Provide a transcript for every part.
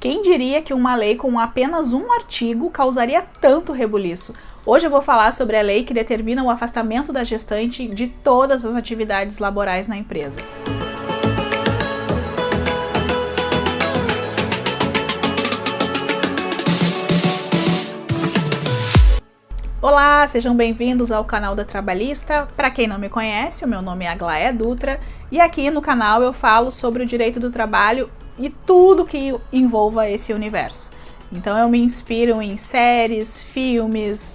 Quem diria que uma lei com apenas um artigo causaria tanto rebuliço? Hoje eu vou falar sobre a lei que determina o afastamento da gestante de todas as atividades laborais na empresa. Olá, sejam bem-vindos ao canal da Trabalhista. Para quem não me conhece, o meu nome é Aglaia Dutra e aqui no canal eu falo sobre o direito do trabalho e tudo que envolva esse universo. Então eu me inspiro em séries, filmes,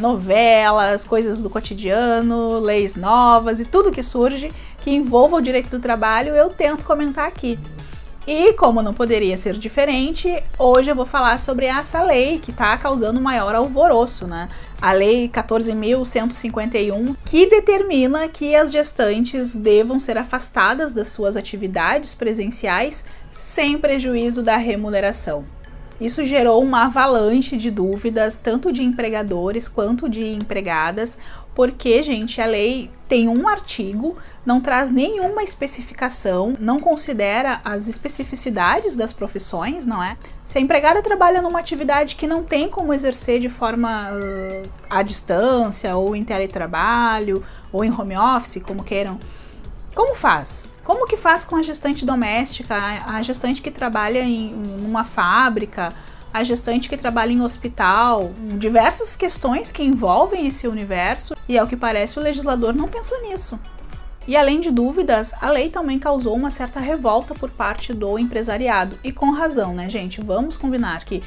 novelas, coisas do cotidiano, leis novas e tudo que surge que envolva o direito do trabalho eu tento comentar aqui. E como não poderia ser diferente, hoje eu vou falar sobre essa lei que está causando maior alvoroço, né? A Lei 14.151, que determina que as gestantes devam ser afastadas das suas atividades presenciais sem prejuízo da remuneração. Isso gerou uma avalanche de dúvidas, tanto de empregadores quanto de empregadas, porque, gente, a lei tem um artigo, não traz nenhuma especificação, não considera as especificidades das profissões, não é? Se a empregada trabalha numa atividade que não tem como exercer de forma à distância, ou em teletrabalho, ou em home office, como queiram, como faz? Como que faz com a gestante doméstica, a gestante que trabalha em uma fábrica, a gestante que trabalha em hospital, diversas questões que envolvem esse universo e, ao que parece, o legislador não pensou nisso. E além de dúvidas, a lei também causou uma certa revolta por parte do empresariado, e com razão, né, gente? Vamos combinar que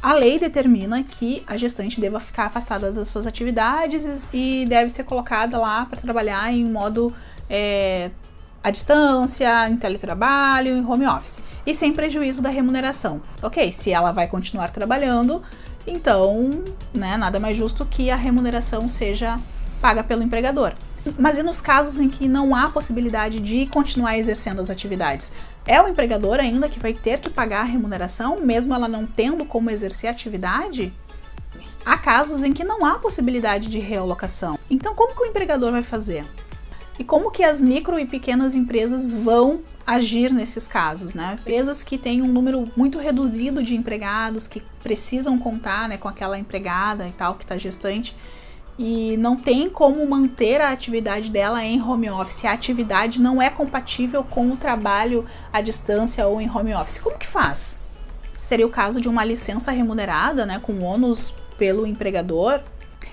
a lei determina que a gestante deva ficar afastada das suas atividades e deve ser colocada lá para trabalhar em modo à distância, em teletrabalho, em home office, e sem prejuízo da remuneração. Ok, se ela vai continuar trabalhando, então, né, nada mais justo que a remuneração seja paga pelo empregador. Mas e nos casos em que não há possibilidade de continuar exercendo as atividades? É o empregador ainda que vai ter que pagar a remuneração, mesmo ela não tendo como exercer a atividade? Há casos em que não há possibilidade de realocação. Então, como que o empregador vai fazer? E como que as micro e pequenas empresas vão agir nesses casos, né? Empresas que têm um número muito reduzido de empregados, que precisam contar, né, com aquela empregada e tal, que está gestante, e não tem como manter a atividade dela em home office. A atividade não é compatível com o trabalho à distância ou em home office. Como que faz? Seria o caso de uma licença remunerada, né, com ônus pelo empregador.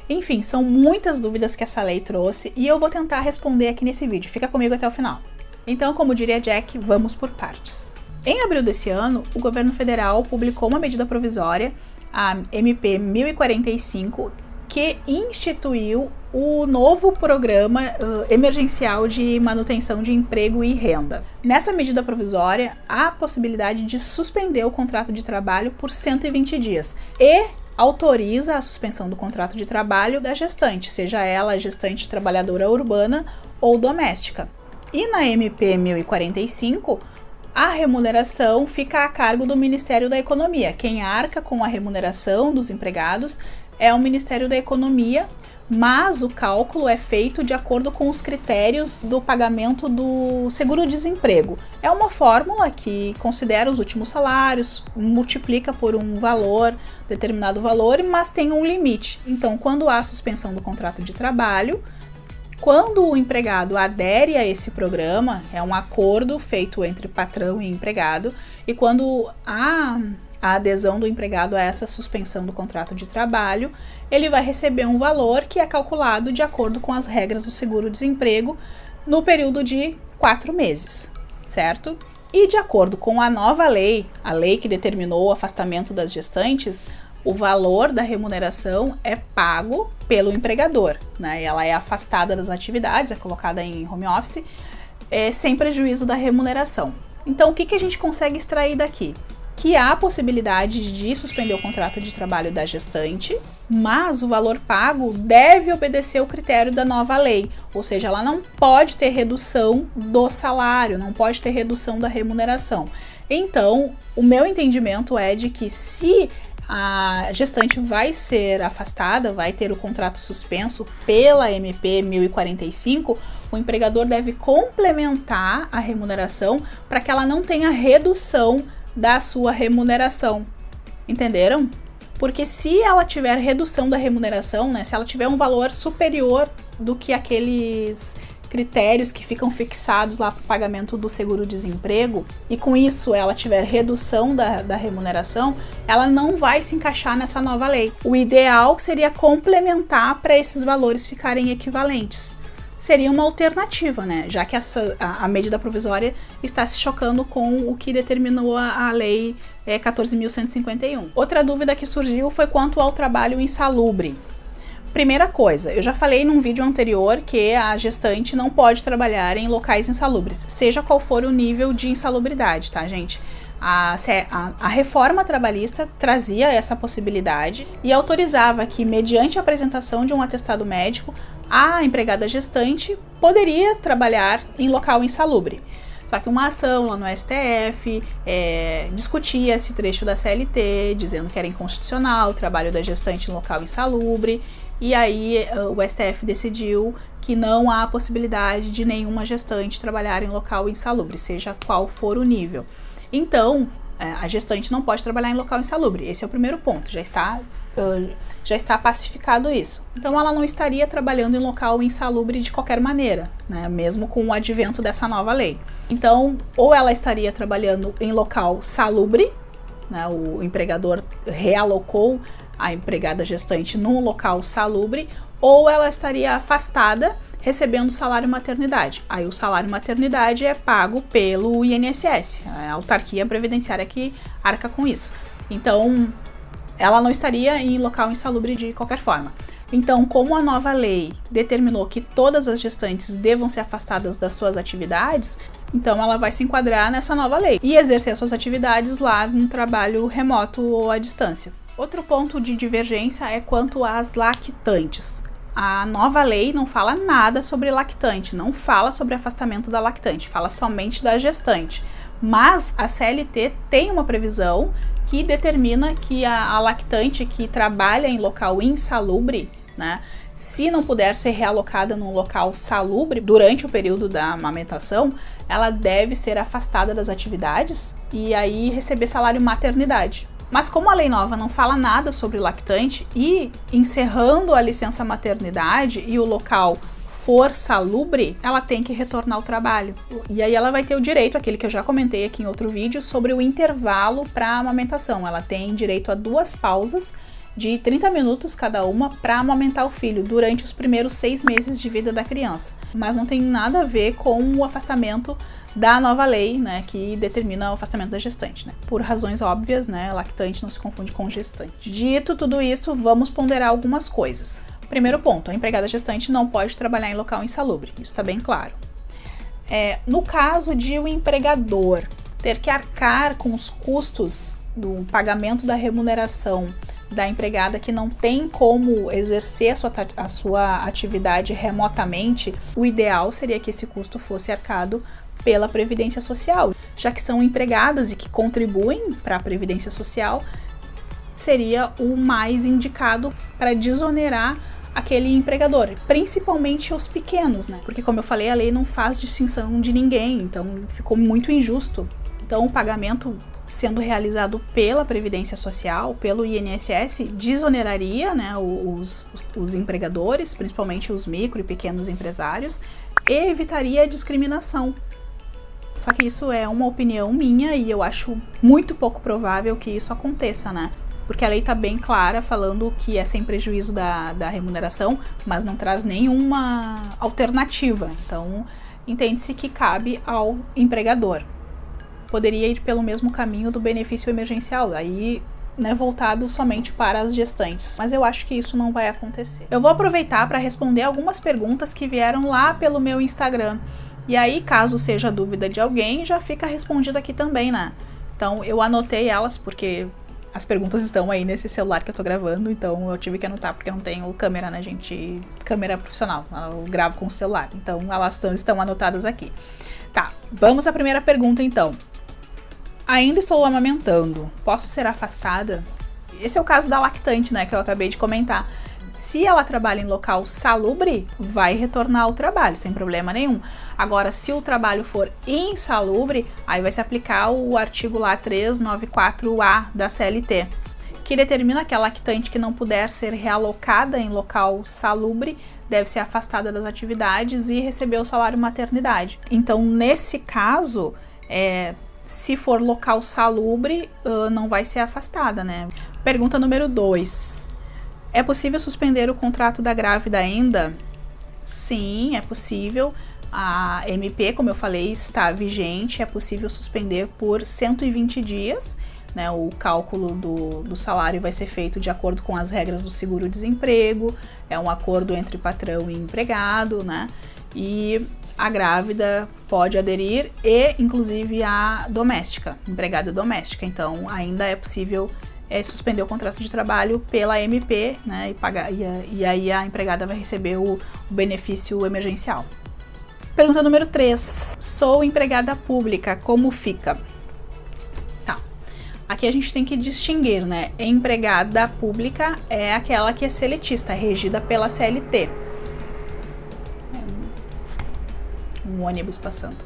Enfim, são muitas dúvidas que essa lei trouxe e eu vou tentar responder aqui nesse vídeo. Fica comigo até o final. Então, como diria Jack, vamos por partes. Em abril desse ano, o governo federal publicou uma medida provisória, a MP 1045, que instituiu o novo programa emergencial de manutenção de emprego e renda. Nessa medida provisória, há a possibilidade de suspender o contrato de trabalho por 120 dias e autoriza a suspensão do contrato de trabalho da gestante, seja ela gestante trabalhadora urbana ou doméstica. E na MP 1045, a remuneração fica a cargo do Ministério da Economia. Quem arca com a remuneração dos empregados é o Ministério da Economia, mas o cálculo é feito de acordo com os critérios do pagamento do seguro-desemprego. É uma fórmula que considera os últimos salários, multiplica por um valor, determinado valor, mas tem um limite. Então, quando há suspensão do contrato de trabalho, quando o empregado adere a esse programa, é um acordo feito entre patrão e empregado, e quando há a adesão do empregado a essa suspensão do contrato de trabalho, ele vai receber um valor que é calculado de acordo com as regras do seguro-desemprego no período de 4 meses, certo? E de acordo com a nova lei, a lei que determinou o afastamento das gestantes, o valor da remuneração é pago pelo empregador, né? Ela é afastada das atividades, é colocada em home office, sem prejuízo da remuneração. Então, o que a gente consegue extrair daqui? Que há a possibilidade de suspender o contrato de trabalho da gestante, mas o valor pago deve obedecer o critério da nova lei, ou seja, ela não pode ter redução do salário, não pode ter redução da remuneração. Então, o meu entendimento é de que se a gestante vai ser afastada, vai ter o contrato suspenso pela MP 1045, o empregador deve complementar a remuneração para que ela não tenha redução da sua remuneração. Entenderam? Porque se ela tiver redução da remuneração, né, se ela tiver um valor superior do que aqueles critérios que ficam fixados lá para o pagamento do seguro-desemprego, e com isso ela tiver redução da remuneração, ela não vai se encaixar nessa nova lei. O ideal seria complementar para esses valores ficarem equivalentes. Seria uma alternativa, né? Já que a medida provisória está se chocando com o que determinou a lei 14.151. Outra dúvida que surgiu foi quanto ao trabalho insalubre. Primeira coisa, eu já falei num vídeo anterior que a gestante não pode trabalhar em locais insalubres, seja qual for o nível de insalubridade, tá, gente? A reforma trabalhista trazia essa possibilidade e autorizava que, mediante a apresentação de um atestado médico, a empregada gestante poderia trabalhar em local insalubre. Só que uma ação lá no STF discutia esse trecho da CLT, dizendo que era inconstitucional o trabalho da gestante em local insalubre, e aí o STF decidiu que não há possibilidade de nenhuma gestante trabalhar em local insalubre, seja qual for o nível. Então, a gestante não pode trabalhar em local insalubre. Esse é o primeiro ponto, já está pacificado isso. Então, ela não estaria trabalhando em local insalubre de qualquer maneira, né, mesmo com o advento dessa nova lei. Então, ou ela estaria trabalhando em local salubre, né, o empregador realocou a empregada gestante num local salubre, ou ela estaria afastada recebendo salário maternidade. Aí o salário maternidade é pago pelo INSS, a autarquia previdenciária que arca com isso. Então, ela não estaria em local insalubre de qualquer forma. Então, como a nova lei determinou que todas as gestantes devam ser afastadas das suas atividades, então ela vai se enquadrar nessa nova lei e exercer suas atividades lá no trabalho remoto ou à distância. Outro ponto de divergência é quanto às lactantes. A nova lei não fala nada sobre lactante, não fala sobre afastamento da lactante, fala somente da gestante. Mas a CLT tem uma previsão que determina que a lactante que trabalha em local insalubre, né, se não puder ser realocada num local salubre durante o período da amamentação, ela deve ser afastada das atividades e aí receber salário maternidade. Mas como a lei nova não fala nada sobre lactante e encerrando a licença maternidade e o local for salubre, ela tem que retornar ao trabalho. E aí ela vai ter o direito, aquele que eu já comentei aqui em outro vídeo, sobre o intervalo para amamentação. Ela tem direito a 2 pausas de 30 minutos cada uma para amamentar o filho durante os primeiros 6 meses de vida da criança. Mas não tem nada a ver com o afastamento da nova lei, né, que determina o afastamento da gestante, né? Por razões óbvias, né, lactante não se confunde com gestante. Dito tudo isso, vamos ponderar algumas coisas. Primeiro ponto, a empregada gestante não pode trabalhar em local insalubre, isso está bem claro. No caso de o empregador ter que arcar com os custos do pagamento da remuneração da empregada que não tem como exercer a sua atividade remotamente, o ideal seria que esse custo fosse arcado pela Previdência Social, já que são empregadas e que contribuem para a Previdência Social, seria o mais indicado para desonerar aquele empregador, principalmente os pequenos, né? Porque, como eu falei, a lei não faz distinção de ninguém, então ficou muito injusto. Então, o pagamento sendo realizado pela Previdência Social, pelo INSS, desoneraria, né, os empregadores, principalmente os micro e pequenos empresários, e evitaria a discriminação. Só que isso é uma opinião minha e eu acho muito pouco provável que isso aconteça, né? Porque a lei está bem clara, falando que é sem prejuízo da remuneração, mas não traz nenhuma alternativa. Então, entende-se que cabe ao empregador. Poderia ir pelo mesmo caminho do benefício emergencial, aí, né, voltado somente para as gestantes. Mas eu acho que isso não vai acontecer. Eu vou aproveitar para responder algumas perguntas que vieram lá pelo meu Instagram. E aí, caso seja dúvida de alguém, já fica respondida aqui também, né? Então, eu anotei elas porque as perguntas estão aí nesse celular que eu tô gravando, então eu tive que anotar porque eu não tenho câmera, né, gente? Câmera profissional, eu gravo com o celular. Então, elas estão anotadas aqui. Tá, vamos à primeira pergunta, então. Ainda estou amamentando, posso ser afastada? Esse é o caso da lactante, né, que eu acabei de comentar. Se ela trabalha em local salubre, vai retornar ao trabalho, sem problema nenhum. Agora, se o trabalho for insalubre, aí vai se aplicar o artigo lá 394A da CLT, que determina que a lactante que não puder ser realocada em local salubre deve ser afastada das atividades e receber o salário maternidade. Então, nesse caso, se for local salubre, não vai ser afastada, né? Pergunta número 2. É possível suspender o contrato da grávida ainda? Sim, é possível. A MP, como eu falei, está vigente, é possível suspender por 120 dias, né? O cálculo do salário vai ser feito de acordo com as regras do seguro-desemprego, é um acordo entre patrão e empregado, né? E a grávida pode aderir e, inclusive, a doméstica, empregada doméstica. Então, ainda é possível suspender o contrato de trabalho pela MP, né? E aí a empregada vai receber o benefício emergencial. Pergunta número 3. Sou empregada pública, como fica? Tá. Aqui a gente tem que distinguir, né? Empregada pública é aquela que é seletista, regida pela CLT. Um ônibus passando.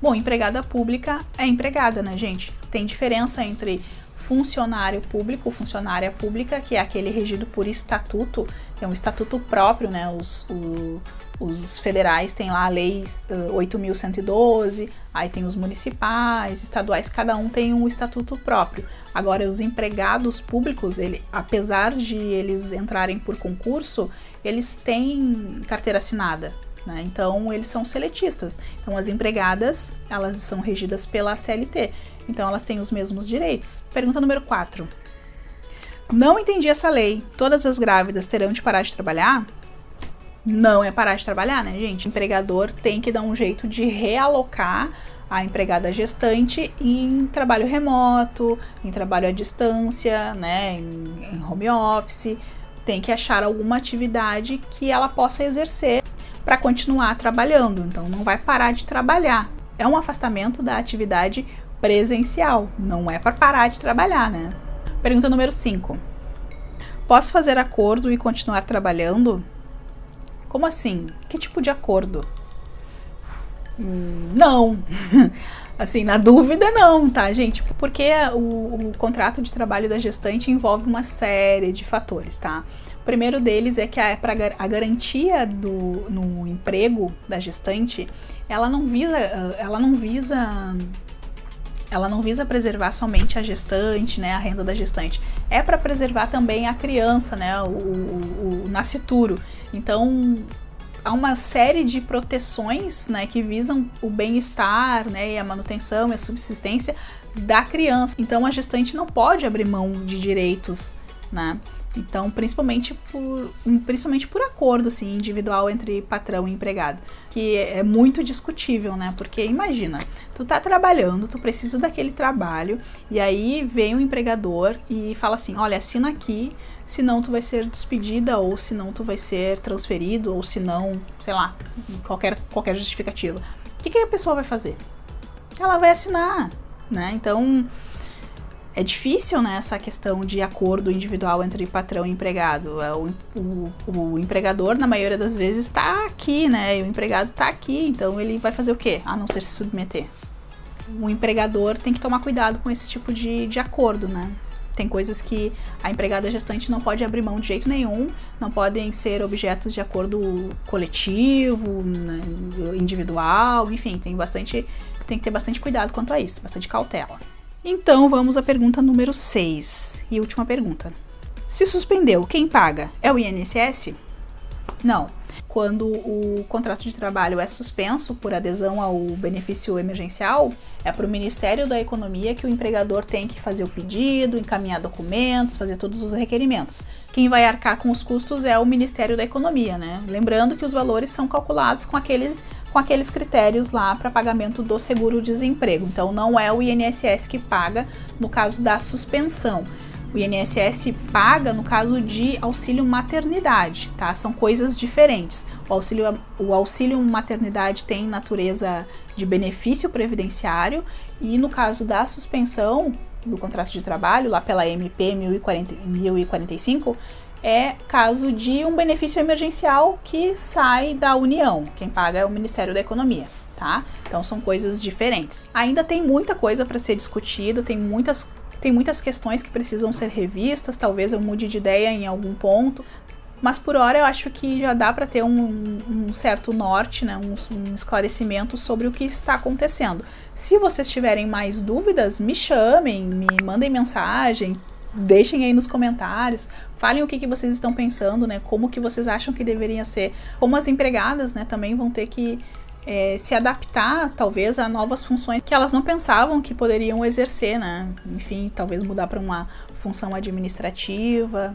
Bom, empregada pública é empregada, né, gente? Tem diferença entre funcionário público, funcionária pública, que é aquele regido por estatuto, é um estatuto próprio, né? Os federais têm lá a lei 8.112, aí tem os municipais, estaduais, cada um tem um estatuto próprio. Agora, os empregados públicos, apesar de eles entrarem por concurso, eles têm carteira assinada, né? Então, eles são seletistas. Então, as empregadas, elas são regidas pela CLT. Então, elas têm os mesmos direitos. Pergunta número 4. Não entendi essa lei. Todas as grávidas terão de parar de trabalhar? Não é parar de trabalhar, né, gente? O empregador tem que dar um jeito de realocar a empregada gestante em trabalho remoto, em trabalho à distância, né, em home office. Tem que achar alguma atividade que ela possa exercer para continuar trabalhando. Então, não vai parar de trabalhar. É um afastamento da atividade presencial. Não é para parar de trabalhar, né? Pergunta número 5. Posso fazer acordo e continuar trabalhando? Como assim? Que tipo de acordo? Não. Assim, na dúvida não, tá, gente? Porque o contrato de trabalho da gestante envolve uma série de fatores, tá? O primeiro deles é que a garantia no emprego da gestante, ela não visa preservar somente a gestante, né, a renda da gestante. É para preservar também a criança, né, o nascituro. Então, há uma série de proteções, né, que visam o bem-estar, né, e a manutenção e a subsistência da criança. Então, a gestante não pode abrir mão de direitos, né? Então, principalmente por acordo, assim, individual entre patrão e empregado, que é muito discutível, né? Porque imagina, tu tá trabalhando, tu precisa daquele trabalho, e aí vem o empregador e fala assim, olha, assina aqui, senão tu vai ser despedida, ou senão tu vai ser transferido, ou senão, sei lá, qualquer justificativa. O que a pessoa vai fazer? Ela vai assinar, né? Então, é difícil, né, essa questão de acordo individual entre patrão e empregado. O empregador, na maioria das vezes, está aqui, né, e o empregado está aqui, então ele vai fazer o quê? A não ser se submeter. O empregador tem que tomar cuidado com esse tipo de acordo, né. Tem coisas que a empregada gestante não pode abrir mão de jeito nenhum, não podem ser objetos de acordo coletivo, né, individual, enfim, tem que ter bastante cuidado quanto a isso, bastante cautela. Então, vamos à pergunta número 6 e última pergunta. Se suspendeu, quem paga? É o INSS? Não. Quando o contrato de trabalho é suspenso por adesão ao benefício emergencial, é para o Ministério da Economia que o empregador tem que fazer o pedido, encaminhar documentos, fazer todos os requerimentos. Quem vai arcar com os custos é o Ministério da Economia, né? Lembrando que os valores são calculados com aqueles critérios lá para pagamento do seguro-desemprego. Então, não é o INSS que paga no caso da suspensão. O INSS paga no caso de auxílio maternidade, tá? São coisas diferentes. O auxílio maternidade tem natureza de benefício previdenciário e no caso da suspensão do contrato de trabalho, lá pela MP 1045, é caso de um benefício emergencial que sai da União. Quem paga é o Ministério da Economia, tá? Então são coisas diferentes. Ainda tem muita coisa para ser discutido, tem muitas questões que precisam ser revistas, talvez eu mude de ideia em algum ponto, mas por hora eu acho que já dá para ter um certo norte, né, um esclarecimento sobre o que está acontecendo. Se vocês tiverem mais dúvidas, me chamem, me mandem mensagem, deixem aí nos comentários, falem o que vocês estão pensando, né, como que vocês acham que deveria ser, como as empregadas, né, também vão ter que se adaptar, talvez, a novas funções que elas não pensavam que poderiam exercer, né? Enfim, talvez mudar para uma função administrativa.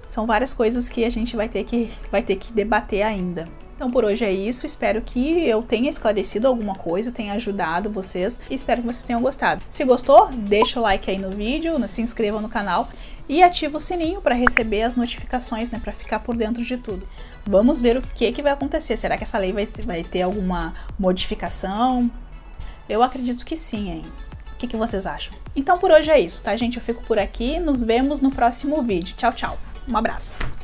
São várias coisas que a gente vai ter que debater ainda. Então por hoje é isso, espero que eu tenha esclarecido alguma coisa, tenha ajudado vocês e espero que vocês tenham gostado. Se gostou, deixa o like aí no vídeo, se inscreva no canal e ativa o sininho para receber as notificações, né, para ficar por dentro de tudo. Vamos ver o que vai acontecer. Será que essa lei vai ter alguma modificação? Eu acredito que sim, hein? O que vocês acham? Então por hoje é isso, tá, gente? Eu fico por aqui. Nos vemos no próximo vídeo. Tchau, tchau. Um abraço.